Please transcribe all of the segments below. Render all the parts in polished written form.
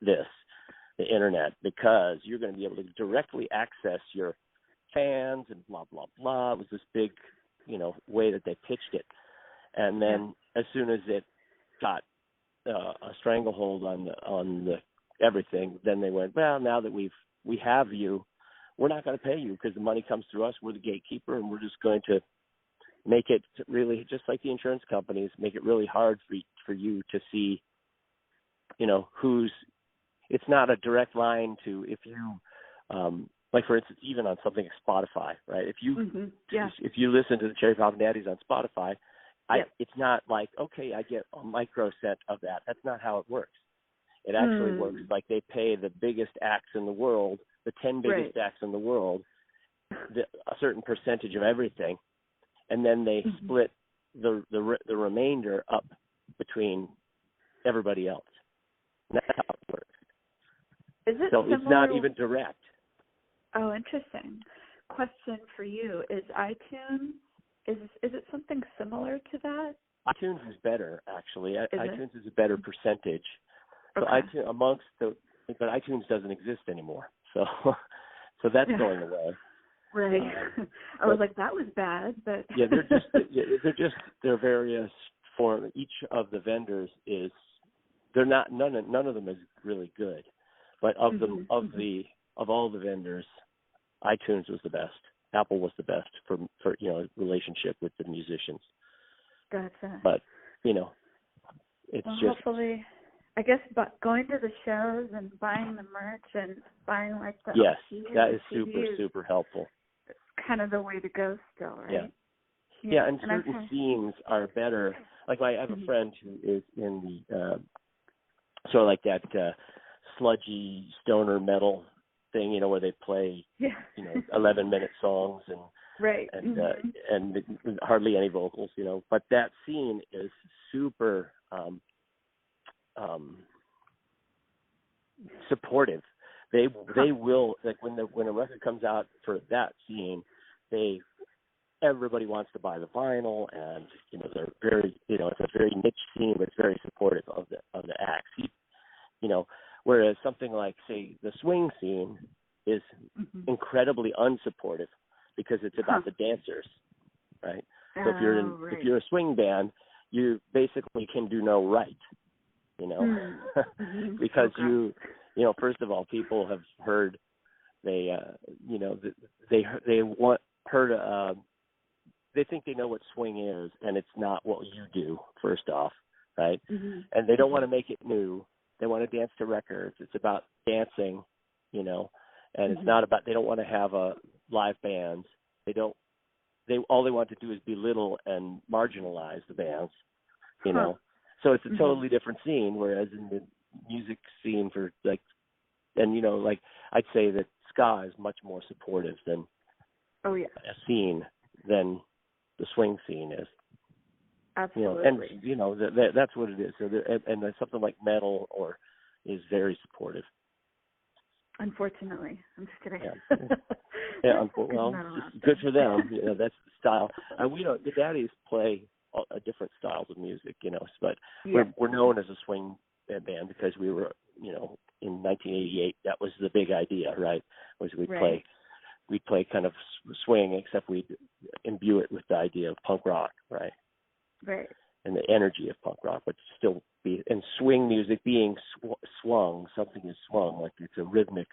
the internet, because you're going to be able to directly access your fans and blah, blah, blah. It was this big, way that they pitched it. And then as soon as it got a stranglehold on the everything, then they went, well, now that we have you, we're not going to pay you because the money comes through us. We're the gatekeeper, and we're just going to make it really, just like the insurance companies, make it really hard for you to see, it's not a direct line to, if you, like for instance, even on something like Spotify, right? If you if you listen to the Cherry Poppin Daddies on Spotify, it's not like, okay, I get a microcent of that. That's not how it works. It actually works like they pay the biggest acts in the world, the 10 biggest acts in the world, a certain percentage of everything, and then they split the remainder up between everybody else. And that's how it works. Is it so similar? It's not even direct. Oh, interesting. Question for you: is iTunes is it something similar to that? iTunes is better, actually. iTunes is a better percentage. So Okay. but iTunes doesn't exist anymore. So that's going away. Right. I was like, that was bad, but they're various form. Each of the vendors they're not, none of them is really good. But of all the vendors, iTunes was the best. Apple was the best for relationship with the musicians. Gotcha. But it's just hopefully, I guess, but going to the shows and buying the merch and buying like the that is super helpful. It's kind of the way to go still, right? Yeah, and certain scenes are better. Like I have a friend who is in the sort of like that sludgy stoner metal thing, where they play 11-minute songs and hardly any vocals, But that scene is super supportive. They will, like when a record comes out for that scene, everybody wants to buy the vinyl, and they're very, it's a very niche scene, but it's very supportive of the acts. Whereas something like, say, the swing scene is incredibly unsupportive because it's about the dancers, right? So if you're a swing band, you basically can do no right, because first of all, people have heard they think they know what swing is, and it's not what you do, first off, right? And they don't want to make it new. They want to dance to records. It's about dancing, and it's not about, they don't want to have a live band. All they want to do is belittle and marginalize the bands, So it's a totally different scene, whereas in the music scene I'd say that ska is much more supportive than a scene than the swing scene is. Absolutely. And that's what it is. So and something like metal is very supportive. Unfortunately, I'm just kidding. Well, good for them. That's the style. The Daddies play different styles of music, but we're known as a swing band because we were, in 1988. That was the big idea, right? Was we'd play kind of swing, except we'd imbue it with the idea of punk rock, right? Right. And the energy of punk rock, but still be, and swing music being swung, something is swung, like it's a rhythmic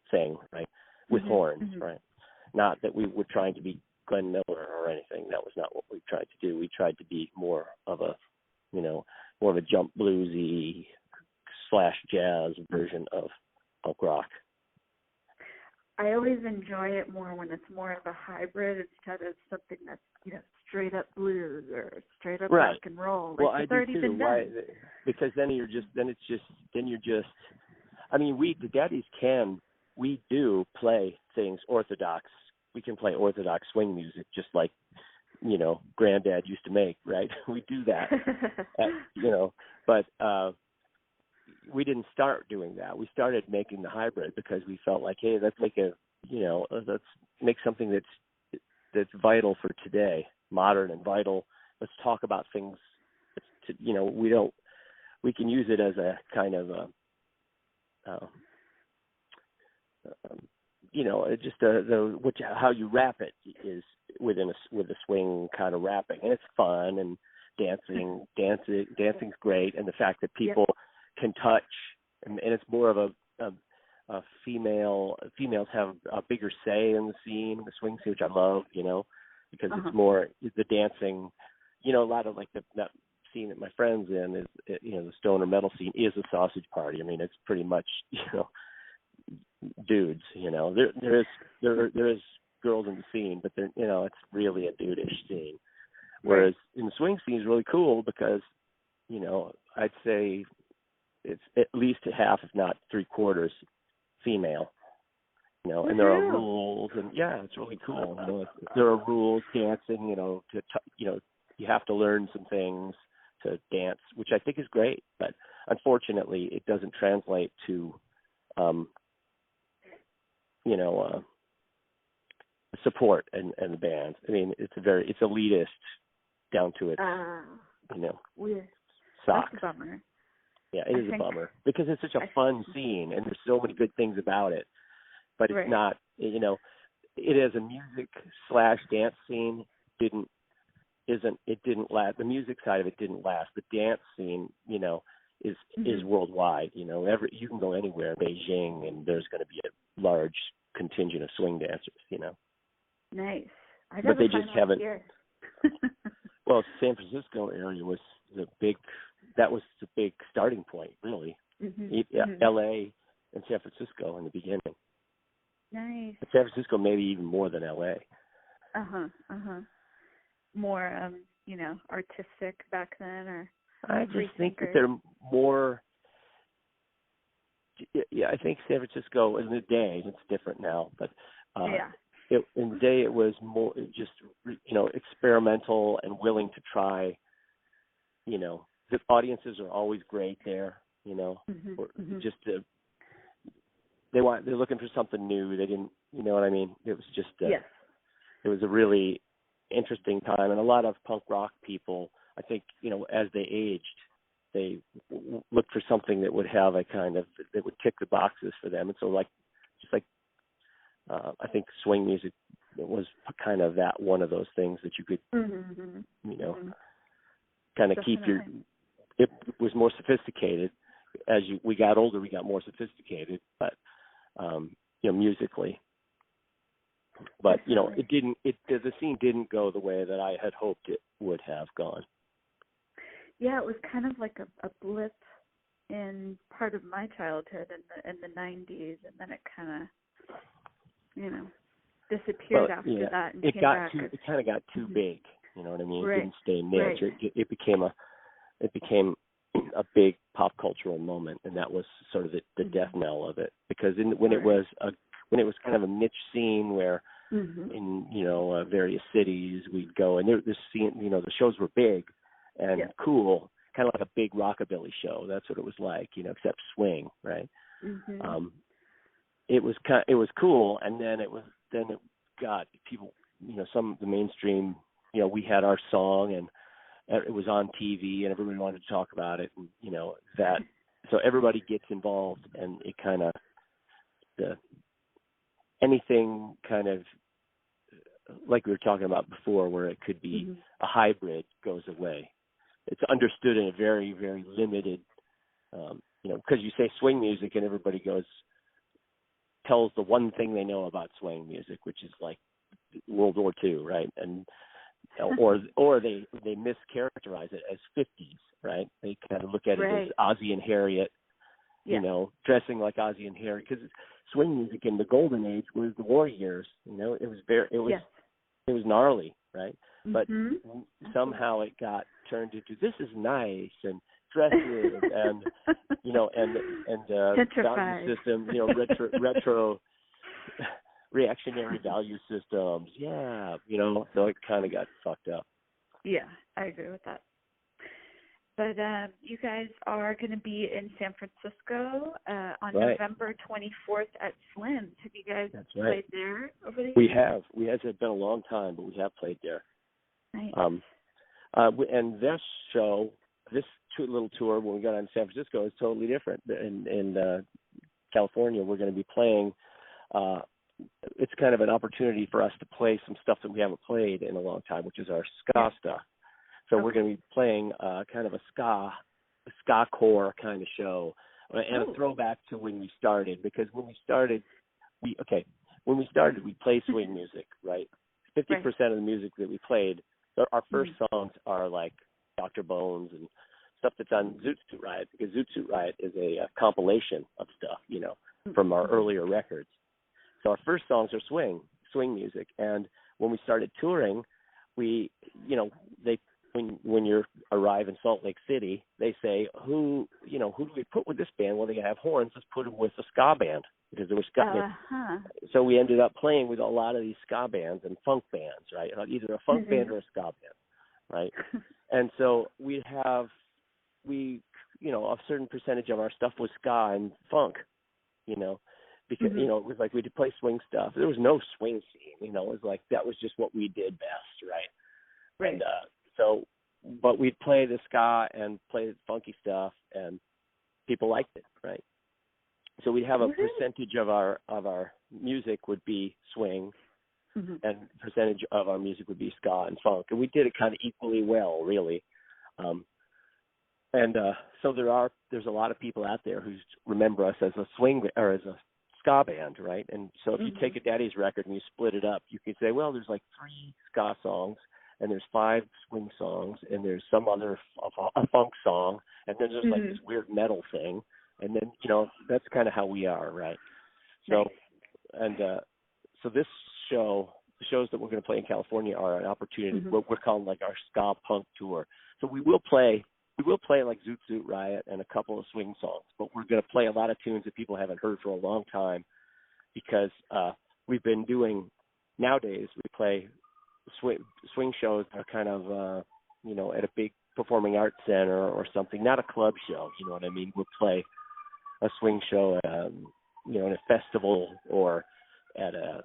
thing, right? With horns, right? Not that we were trying to be Glenn Miller or anything. That was not what we tried to do. We tried to be more of a jump bluesy / jazz version of punk rock. I always enjoy it more when it's more of a hybrid instead of something that's, straight up blues or straight up rock and roll. Well, I do too. Why? Because then the Daddies we do play things orthodox. We can play orthodox swing music just like, Granddad used to make, right? We do that, but we didn't start doing that. We started making the hybrid because we felt like, hey, let's make let's make something that's vital for today, modern and vital. Let's talk about things. We don't we can use it as a kind of a just how you wrap it is with a swing kind of wrapping, and it's fun, and dancing's great, and the fact that people can touch, and it's more of a females have a bigger say in the scene, the swing scene, which I love, because it's more the dancing, a lot of like that scene that my friend's in is, the stoner metal scene is a sausage party. I mean, it's pretty much, dudes, there is girls in the scene, but they're, it's really a dude-ish scene. Whereas in the swing scene is really cool because, I'd say it's at least half, if not 3/4 female, and there are rules, and it's really cool. There are rules dancing, you have to learn some things to dance, which I think is great, but unfortunately it doesn't translate to, support and the band. I mean, it's elitist down to its, weird. socks. That's a bummer. Yeah, it is a bummer because it's such a fun scene and there's so many good things about it, but it's not, it as a music / dance scene didn't last. The music side of it didn't last. The dance scene, is worldwide. You can go anywhere in Beijing and there's going to be a large contingent of swing dancers. Nice. But they just haven't. Well, San Francisco area was the big starting point, really. L.A. and San Francisco in the beginning. Nice. But San Francisco maybe even more than L.A. More, artistic back then, or I just think that they're more. Yeah, I think San Francisco in the day, it's different now, but in the day it was more just experimental and willing to try. The audiences are always great there. Just they're looking for something new. They didn't, you know what I mean? It was just it was a really interesting time, and a lot of punk rock people, I think, as they aged, they looked for something that would have a kind of that would tick the boxes for them. And so, I think swing music was kind of that one of those things that you could, kind of keep your. It was more sophisticated as we got older. We got more sophisticated, but musically. But it didn't. The scene didn't go the way that I had hoped it would have gone. Yeah, it was kind of like a blip in part of my childhood in the 90s, and then it kind of, disappeared after that. And it kind of got too big. You know what I mean? It didn't stay niche. It became a big pop cultural moment, and that was sort of the death knell of it. Because when it was kind of a niche scene where in various cities we'd go, and the scene, the shows were big and cool, kind of like a big rockabilly show. That's what it was like, except swing, right? It was cool, and then it got people, some of the mainstream, we had our song and it was on TV and everybody wanted to talk about it, and that, so everybody gets involved, and it kind of anything kind of like we were talking about before, where it could be a hybrid, goes away. It's understood in a very, very limited, because you say swing music and everybody tells the one thing they know about swing music, which is like World War II, right? And or they mischaracterize it as 50s, right? They kind of look at it as Ozzy and Harriet, dressing like Ozzy and Harriet, because swing music in the golden age was the war years. It was gnarly, right? But somehow it got turned into, this is nice, and dresses and value system, retro reactionary value systems. So it kind of got fucked up. Yeah, I agree with that. But you guys are going to be in San Francisco on November 24th at Slim's. Have you guys played there over the years? We have. It's been a long time, but we have played there. Nice. And this show, little tour when we got on San Francisco is totally different. In California, we're going to be playing. It's kind of an opportunity for us to play some stuff that we haven't played in a long time, which is our ska stuff. So we're going to be playing kind of a ska core kind of show, and a throwback to when we started. Because when we started, we played swing music, right? 50% of the music that we played, our first songs are like Dr. Bones and stuff that's on Zoot Suit Riot, because Zoot Suit Riot is a compilation of stuff, from our earlier records. So our first songs are swing music. And when we started touring, when you arrive in Salt Lake City, they say, who do we put with this band? Well, they have horns. Let's put them with a ska band, because there was ska. So we ended up playing with a lot of these ska bands and funk bands, right? Either a funk band or a ska band, right? And so a certain percentage of our stuff was ska and funk, because, it was like we did play swing stuff. There was no swing scene, it was like that was just what we did best, right? And but we'd play the ska and play the funky stuff, and people liked it, right? So we'd have a percentage of our music would be swing, and percentage of our music would be ska and funk, and we did it kind of equally well, really. So there's a lot of people out there who remember us as a swing or as a ska band, right? And so if you take a Daddies record and you split it up, you can say, well, there's like 3 ska songs, and there's 5 swing songs, and there's some other a funk song, and then there's like this weird metal thing, and then that's kind of how we are, right? So so this show, the shows that we're going to play in California are an opportunity. What we're calling like our ska punk tour. So we will play like Zoot Suit Riot and a couple of swing songs, but we're going to play a lot of tunes that people haven't heard for a long time, because we've been doing, nowadays we play swing shows that are kind of, at a big performing arts center or something, not a club show, you know what I mean? We'll play a swing show at, in a festival, or at a,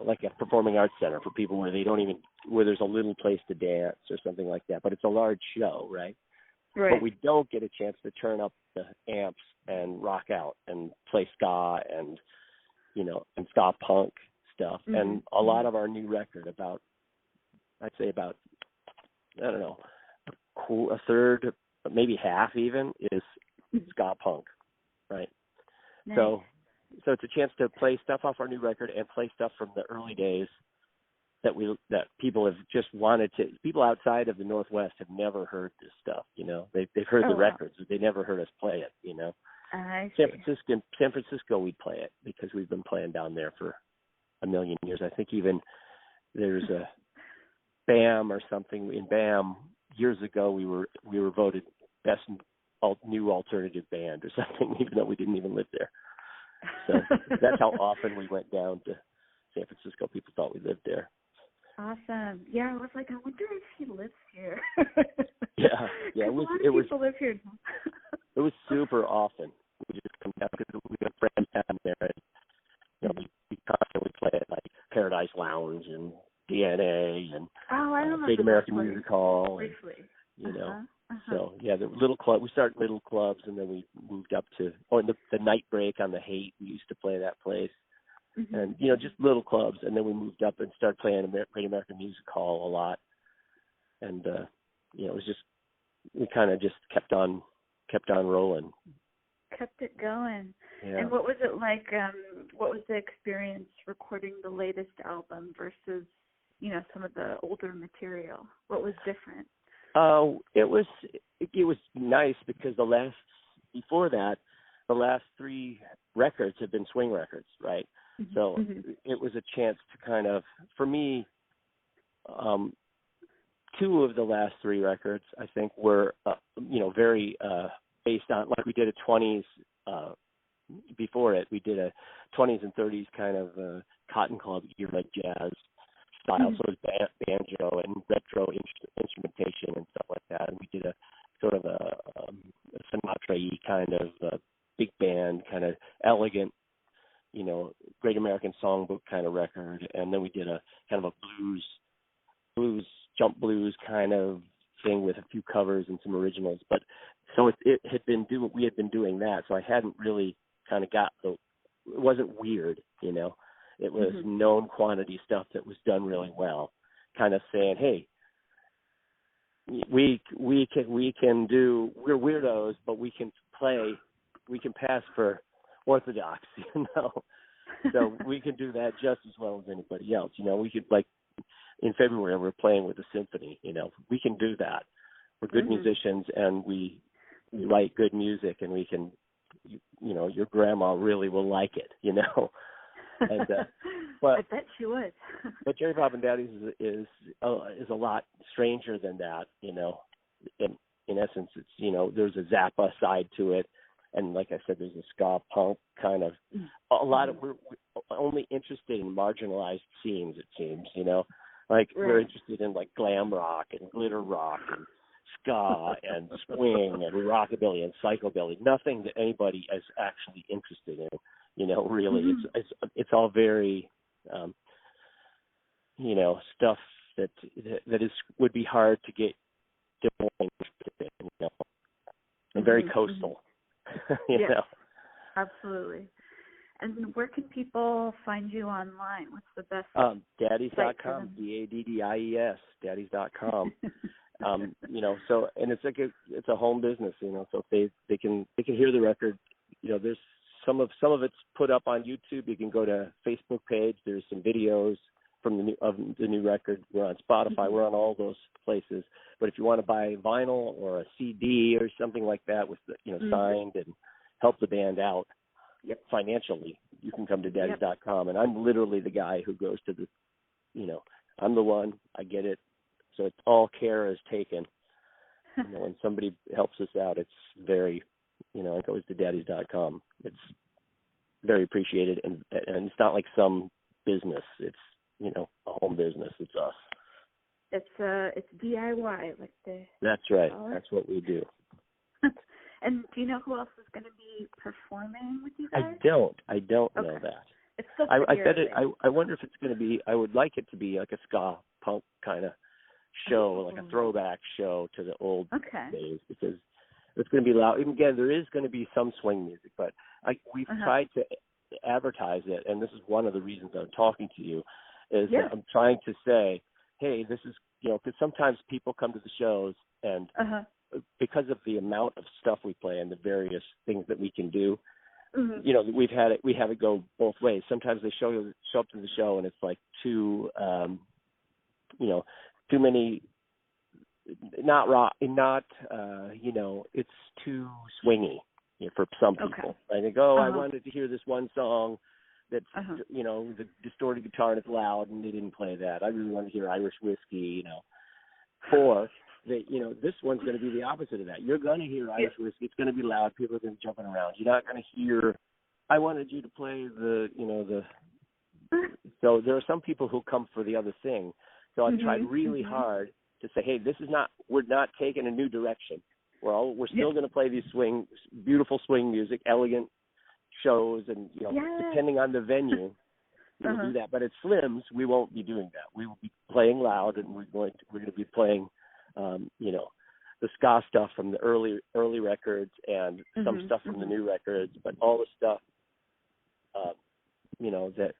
like a performing arts center for people where there's a little place to dance or something like that, but it's a large show, right? But we don't get a chance to turn up the amps and rock out and play ska and, and ska punk stuff. And a lot of our new record, I'd say about, I don't know, a third, maybe half even, is ska punk, right? Nice. So it's a chance to play stuff off our new record and play stuff from the early days that people have just wanted to. People outside of the Northwest have never heard this stuff. They've heard the records, but they never heard us play it. San Francisco, we play it because we've been playing down there for a million years. I think even there's a BAM or something in BAM years ago. We were voted best new alternative band or something, even though we didn't even live there. So that's how often we went down to San Francisco. People thought we lived there. Awesome. Yeah, I was like, I wonder if he lives here. Yeah. It was. People live here. It was super often. We just come down because we have friends down there, and we constantly play at like Paradise Lounge and DNA and Great American Music Hall. Briefly. So the little club. We started little clubs, and then we moved up to the Night Break on the Haight. We used to play that place. And just little clubs, and then we moved up and started playing Great American Music Hall a lot, and it was just, we kind of just kept on rolling. Kept it going. Yeah. And what was it like? What was the experience recording the latest album versus some of the older material? What was different? It was nice because the last 3 records have been swing records, right? So it was a chance to kind of, for me, 2 of the last 3 records, I think, were, very based on, like we did a 20s, before it, we did a 20s and 30s kind of Cotton Club era jazz style, so it was banjo and retro instrumentation and stuff like that. And we did a sort of a Sinatra-y kind of big band, kind of elegant, Great American Songbook kind of record. And then we did a kind of a blues, jump blues kind of thing with a few covers and some originals. But so we had been doing that, so I hadn't really kind of it wasn't weird, you know. It was known quantity stuff that was done really well, kind of saying, hey, we're weirdos, but we can pass for orthodox, you know. So we can do that just as well as anybody else, you know. We could, like, in February we're playing with the symphony, you know. We can do that. We're good musicians, and we write good music, and we can, you know, your grandma really will like it, you know. And, but I bet she would. But Cherry Poppin Daddies is a lot stranger than that, you know. In essence, it's, you know, there's a Zappa side to it, and like I said, there's a ska punk kind of. A lot of we're only interested in marginalized scenes. It seems, you know, like we're interested in like glam rock and glitter rock and ska and swing and rockabilly and psychobilly. Nothing that anybody is actually interested in. You know, really, it's all very, you know, stuff that would be hard to get interested in, you know, and very coastal. you know. Absolutely. And where can people find you online? What's the best? Daddies.com, DADDIES, Daddies.com. You know, so, and it's like it's a home business, you know, so if they can hear the record, you know, there's some of it's put up on YouTube. You can go to Facebook page. There's some videos from the new record. We're on Spotify. We're on all those places. But if you want to buy vinyl or a CD or something like that with the, you know, signed and help the band out financially, you can come to daddies.com. And I'm literally the guy who goes to the, you know, I'm the one. I get it. So it's all care is taken. You know, when somebody helps us out, it's very, you know, it goes to daddies.com. It's very appreciated, and it's not like some business. It's, you know, a home business. It's us. It's DIY, like they. That's right. That's what we do. And do you know who else is going to be performing with you guys? I don't know that. It's still I said it. I wonder if it's going to be. I would like it to be like a ska punk kind of show, like a throwback show to the old days, because it's going to be loud. Again, there is going to be some swing music, but we've tried to advertise it, and this is one of the reasons I'm talking to you, is that I'm trying to say, hey, this is, you know, because sometimes people come to the shows, and because of the amount of stuff we play and the various things that we can do, you know, we have it go both ways. Sometimes they show up to the show, and it's like too many. Not rock, you know, it's too swingy, you know, for some people. I think, I wanted to hear this one song that's, you know, the distorted guitar and it's loud, and they didn't play that. I really want to hear Irish whiskey, you know. Or, you know, this one's going to be the opposite of that. You're going to hear Irish whiskey. It's going to be loud. People are going to be jumping around. You're not going to hear, I wanted you to play so there are some people who come for the other thing. So I've tried really hard to say, hey, we're not taking a new direction. We're still going to play these beautiful swing music, elegant shows, and, you know, depending on the venue, we'll do that. But at Slim's, we won't be doing that. We will be playing loud, and we're going to be playing, you know, the ska stuff from the early records and some stuff from the new records, but all the stuff, you know, that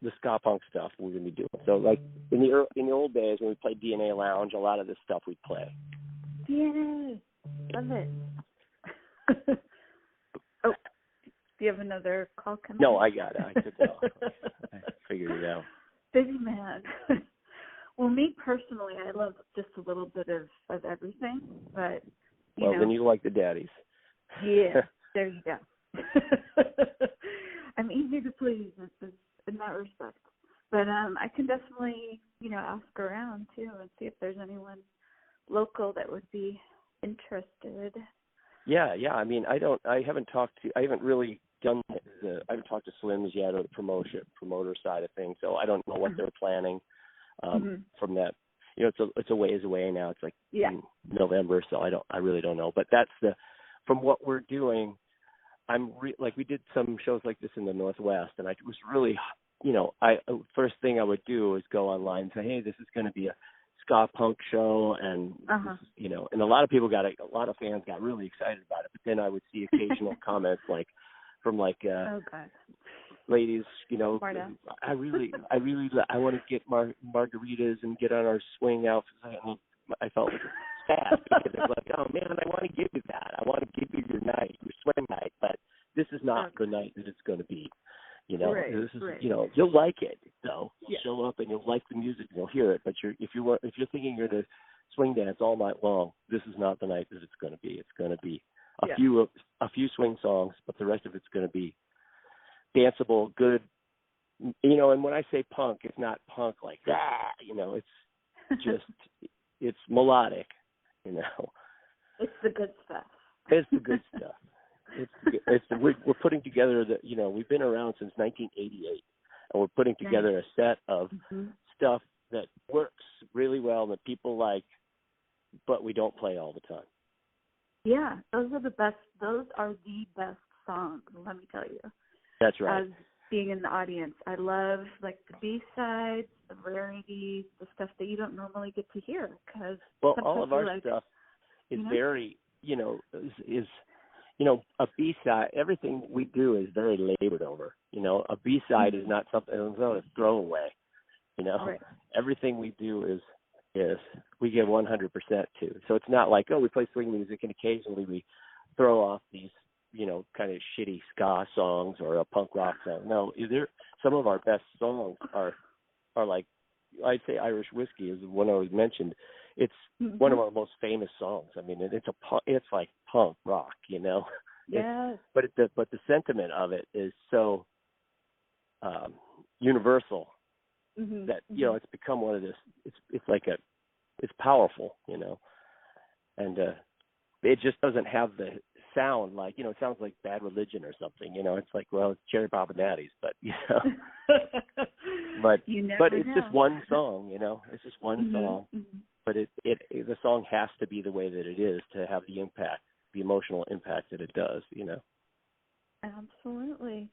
the ska punk stuff we're going to be doing. So, like, in the old days when we played DNA Lounge, a lot of this stuff we'd play. DNA. Love it. Oh, do you have another call coming? No, I got it. I took it off. I figured it out. Busy man. Well, me personally, I love just a little bit of everything, but, you know. Then you like the Daddies. Yeah, there you go. I'm easy to please in that respect. But I can definitely, you know, ask around, too, and see if there's anyone local that would be interested. Yeah. I mean, I haven't really done I haven't talked to Slim's yet, or the promoter side of things, so I don't know what they're planning from that. You know, it's a ways away now. It's like in November, so I really don't know. But that's from what we're doing. Like, we did some shows like this in the Northwest, and I was really, you know, first thing I would do is go online and say, hey, this is going to be a ska punk show, and you know, and a lot of fans got really excited about it. But then I would see occasional comments from ladies, you know, Marta. I want to get margaritas and get on our swing outfits. I felt sad because it's like, oh man, I want to give you that. I want to give you your night, your swing night, but this is not the night that it's going to be. You know, this is, you know, you'll like it though. You'll show up and you'll like the music and you'll hear it. But if you're thinking you're going to swing dance all night long, this is not the night that it's going to be. It's going to be a few swing songs, but the rest of it's going to be danceable, good. You know, and when I say punk, it's not punk like that. You know, it's just it's melodic. You know, it's the good stuff. It's the good stuff. We're putting together you know, we've been around since 1988, and we're putting together a set of stuff that works really well and that people like, but we don't play all the time. Yeah, those are the best songs, let me tell you. That's right. As being in the audience, I love like the B-sides, the rarities, the stuff that you don't normally get to hear. Cause all of our stuff is very, you know, is you know, a B-side, everything we do is very labored over. You know, a B-side is not something, it's not a throwaway. You know, everything we do is we give 100% to. So it's not like, oh, we play swing music and occasionally we throw off these, you know, kind of shitty ska songs or a punk rock song. No, some of our best songs are like, I'd say Irish Whiskey is the one I always mentioned. It's one of our most famous songs. I mean, it's like punk rock, you know. Yeah. But the sentiment of it is so universal that you know it's become one of this. It's powerful, you know, and it just doesn't have the sound like, you know, it sounds like Bad Religion or something, you know. It's like, well, it's Cherry Poppin Daddies, but you know, but it's just one song, you know. It's just one song, but the song has to be the way that it is to have the impact, the emotional impact that it does, you know. Absolutely.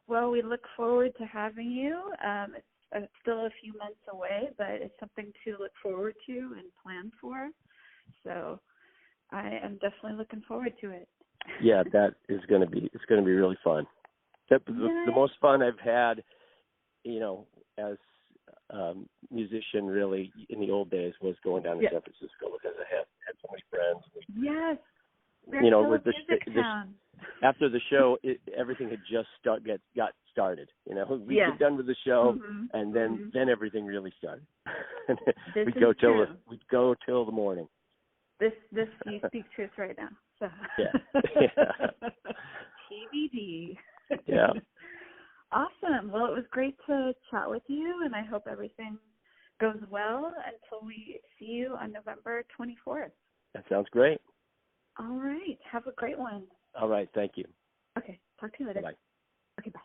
Well, we look forward to having you. It's still a few months away, but it's something to look forward to and plan for. So I am definitely looking forward to it. Yeah, it's going to be really fun. The most fun I've had, you know, as a musician really in the old days was going down to San Francisco because I had so many friends. Yes. You know, with after the show, everything had just got started. You know, we get done with the show, and then everything really started. We'd go till the morning. This you speak truth right now. So. TBD. Yeah. Awesome. Well, it was great to chat with you, and I hope everything goes well until we see you on November 24th. That sounds great. All right. Have a great one. All right. Thank you. Okay. Talk to you later. Bye. Okay. Bye.